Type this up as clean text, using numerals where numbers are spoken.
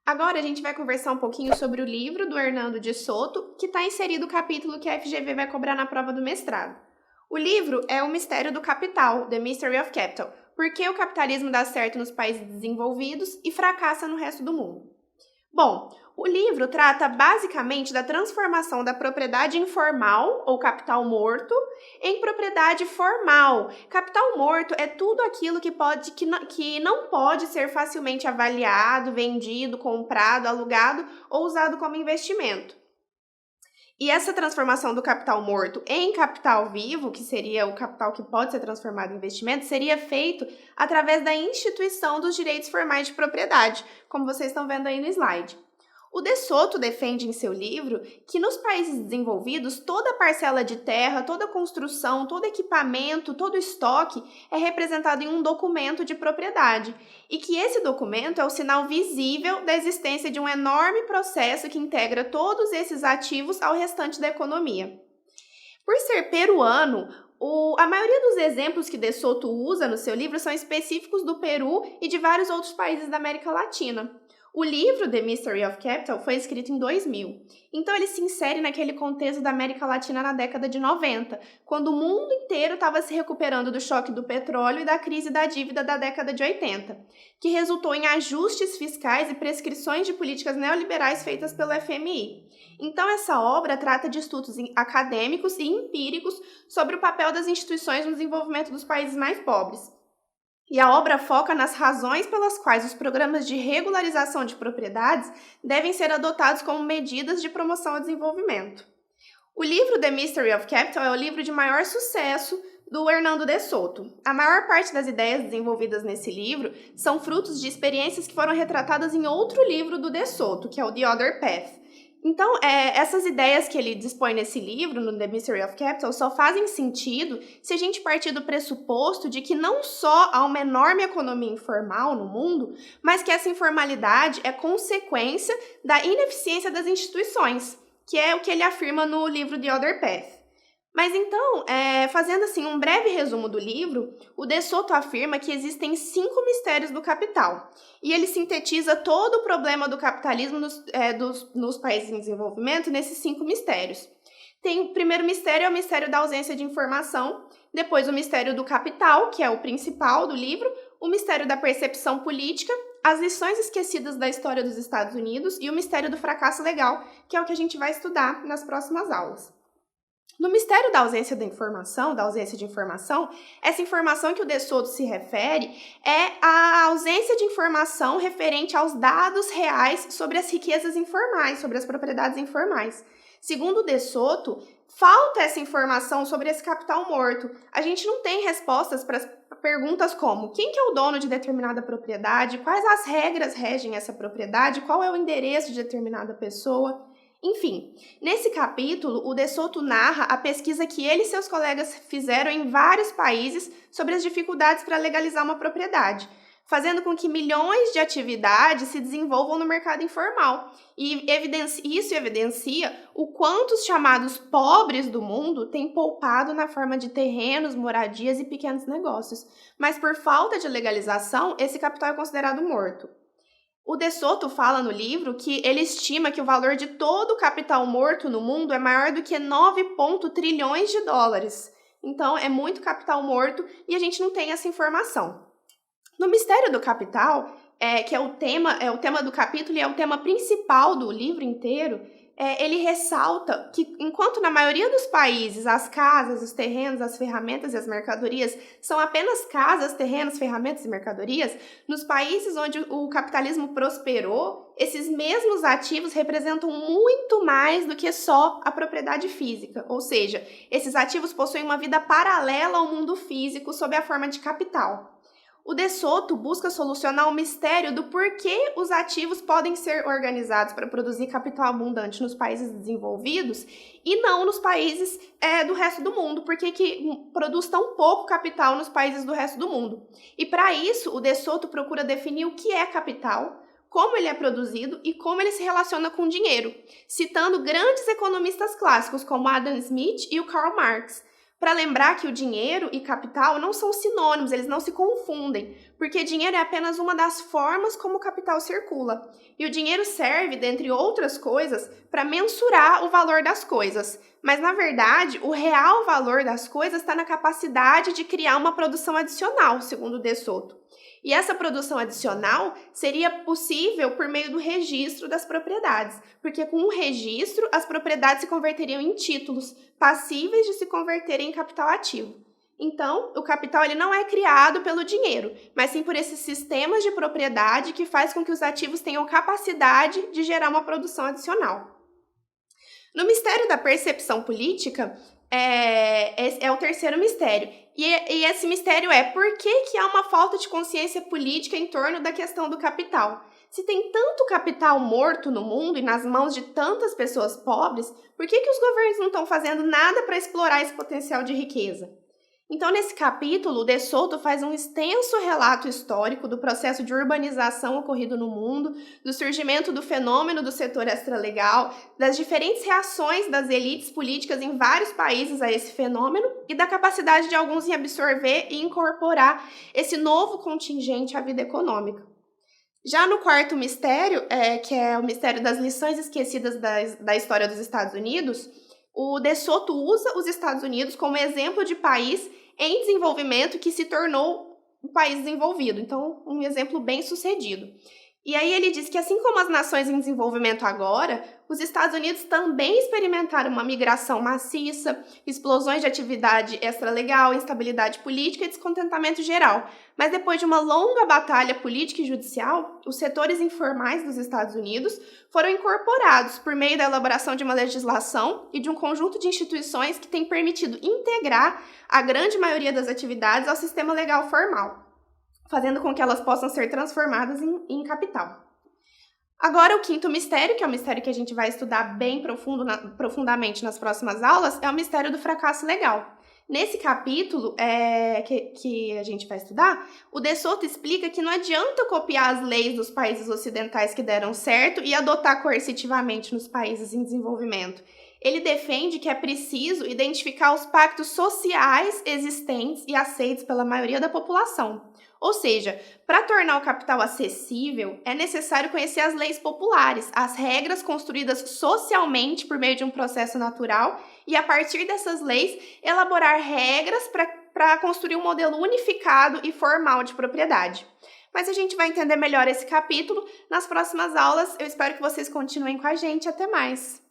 Agora a gente vai conversar um pouquinho sobre o livro do Hernando de Soto, que está inserido o capítulo que a FGV vai cobrar na prova do mestrado. O livro é O Mistério do Capital, The Mystery of Capital, por que o capitalismo dá certo nos países desenvolvidos e fracassa no resto do mundo. Bom, o livro trata basicamente da transformação da propriedade informal, ou capital morto, em propriedade formal. Capital morto é tudo aquilo que não pode ser facilmente avaliado, vendido, comprado, alugado ou usado como investimento. E essa transformação do capital morto em capital vivo, que seria o capital que pode ser transformado em investimento, seria feito através da instituição dos direitos formais de propriedade, como vocês estão vendo aí no slide. O De Soto defende em seu livro que nos países desenvolvidos toda parcela de terra, toda construção, todo equipamento, todo estoque é representado em um documento de propriedade e que esse documento é o sinal visível da existência de um enorme processo que integra todos esses ativos ao restante da economia. Por ser peruano, a maioria dos exemplos que De Soto usa no seu livro são específicos do Peru e de vários outros países da América Latina. O livro The Mystery of Capital foi escrito em 2000, então ele se insere naquele contexto da América Latina na década de 90, quando o mundo inteiro estava se recuperando do choque do petróleo e da crise da dívida da década de 80, que resultou em ajustes fiscais e prescrições de políticas neoliberais feitas pelo FMI. Então essa obra trata de estudos acadêmicos e empíricos sobre o papel das instituições no desenvolvimento dos países mais pobres. E a obra foca nas razões pelas quais os programas de regularização de propriedades devem ser adotados como medidas de promoção ao desenvolvimento. O livro The Mystery of Capital é o livro de maior sucesso do Hernando de Soto. A maior parte das ideias desenvolvidas nesse livro são frutos de experiências que foram retratadas em outro livro do De Soto, que é o The Other Path. Então, essas ideias que ele dispõe nesse livro, no The Mystery of Capital, só fazem sentido se a gente partir do pressuposto de que não só há uma enorme economia informal no mundo, mas que essa informalidade é consequência da ineficiência das instituições, que é o que ele afirma no livro The Other Path. Mas então, fazendo assim um breve resumo do livro, o De Soto afirma que existem 5 mistérios do capital, e ele sintetiza todo o problema do capitalismo nos países em desenvolvimento nesses 5 mistérios. O primeiro mistério é o mistério da ausência de informação, depois o mistério do capital, que é o principal do livro, o mistério da percepção política, as lições esquecidas da história dos Estados Unidos e o mistério do fracasso legal, que é o que a gente vai estudar nas próximas aulas. No mistério da ausência de informação, essa informação que o De Soto se refere é a ausência de informação referente aos dados reais sobre as riquezas informais, sobre as propriedades informais. Segundo o De Soto, falta essa informação sobre esse capital morto. A gente não tem respostas para perguntas como quem que é o dono de determinada propriedade, quais as regras regem essa propriedade, qual é o endereço de determinada pessoa. Enfim, nesse capítulo, o De Soto narra a pesquisa que ele e seus colegas fizeram em vários países sobre as dificuldades para legalizar uma propriedade, fazendo com que milhões de atividades se desenvolvam no mercado informal. E isso evidencia o quanto os chamados pobres do mundo têm poupado na forma de terrenos, moradias e pequenos negócios. Mas por falta de legalização, esse capital é considerado morto. O De Soto fala no livro que ele estima que o valor de todo o capital morto no mundo é maior do que 9 trilhões de dólares. Então, é muito capital morto e a gente não tem essa informação. No mistério do capital, que é o tema do capítulo e é o tema principal do livro inteiro, ele ressalta que, enquanto na maioria dos países as casas, os terrenos, as ferramentas e as mercadorias são apenas casas, terrenos, ferramentas e mercadorias, nos países onde o capitalismo prosperou, esses mesmos ativos representam muito mais do que só a propriedade física, ou seja, esses ativos possuem uma vida paralela ao mundo físico sob a forma de capital. O De Soto busca solucionar o mistério do porquê os ativos podem ser organizados para produzir capital abundante nos países desenvolvidos e não nos países do resto do mundo, porque que produz tão pouco capital nos países do resto do mundo. E para isso, o De Soto procura definir o que é capital, como ele é produzido e como ele se relaciona com o dinheiro, citando grandes economistas clássicos como Adam Smith e o Karl Marx, Para lembrar que o dinheiro e capital não são sinônimos, eles não se confundem, porque dinheiro é apenas uma das formas como o capital circula. E o dinheiro serve, dentre outras coisas, para mensurar o valor das coisas. Mas, na verdade, o real valor das coisas está na capacidade de criar uma produção adicional, segundo De Soto. E essa produção adicional seria possível por meio do registro das propriedades, porque com o registro as propriedades se converteriam em títulos, passíveis de se converterem em capital ativo. Então, o capital ele não é criado pelo dinheiro, mas sim por esses sistemas de propriedade que faz com que os ativos tenham capacidade de gerar uma produção adicional. No mistério da percepção política, é o terceiro mistério. E esse mistério é por que há uma falta de consciência política em torno da questão do capital? Se tem tanto capital morto no mundo e nas mãos de tantas pessoas pobres, por que os governos não estão fazendo nada para explorar esse potencial de riqueza? Então, nesse capítulo, De Soto faz um extenso relato histórico do processo de urbanização ocorrido no mundo, do surgimento do fenômeno do setor extralegal, das diferentes reações das elites políticas em vários países a esse fenômeno e da capacidade de alguns em absorver e incorporar esse novo contingente à vida econômica. Já no quarto mistério, que é o mistério das lições esquecidas da história dos Estados Unidos, o De Soto usa os Estados Unidos como exemplo de país em desenvolvimento que se tornou um país desenvolvido. Então, um exemplo bem sucedido. E aí ele diz que assim como as nações em desenvolvimento agora, os Estados Unidos também experimentaram uma migração maciça, explosões de atividade extralegal, instabilidade política e descontentamento geral. Mas depois de uma longa batalha política e judicial, os setores informais dos Estados Unidos foram incorporados por meio da elaboração de uma legislação e de um conjunto de instituições que tem permitido integrar a grande maioria das atividades ao sistema legal formal, fazendo com que elas possam ser transformadas em capital. Agora, o quinto mistério, que é o mistério que a gente vai estudar bem profundamente nas próximas aulas, é o mistério do fracasso legal. Nesse capítulo que a gente vai estudar, o De Soto explica que não adianta copiar as leis dos países ocidentais que deram certo e adotar coercitivamente nos países em desenvolvimento. Ele defende que é preciso identificar os pactos sociais existentes e aceitos pela maioria da população. Ou seja, para tornar o capital acessível, é necessário conhecer as leis populares, as regras construídas socialmente por meio de um processo natural e, a partir dessas leis, elaborar regras para construir um modelo unificado e formal de propriedade. Mas a gente vai entender melhor esse capítulo nas próximas aulas. Eu espero que vocês continuem com a gente. Até mais!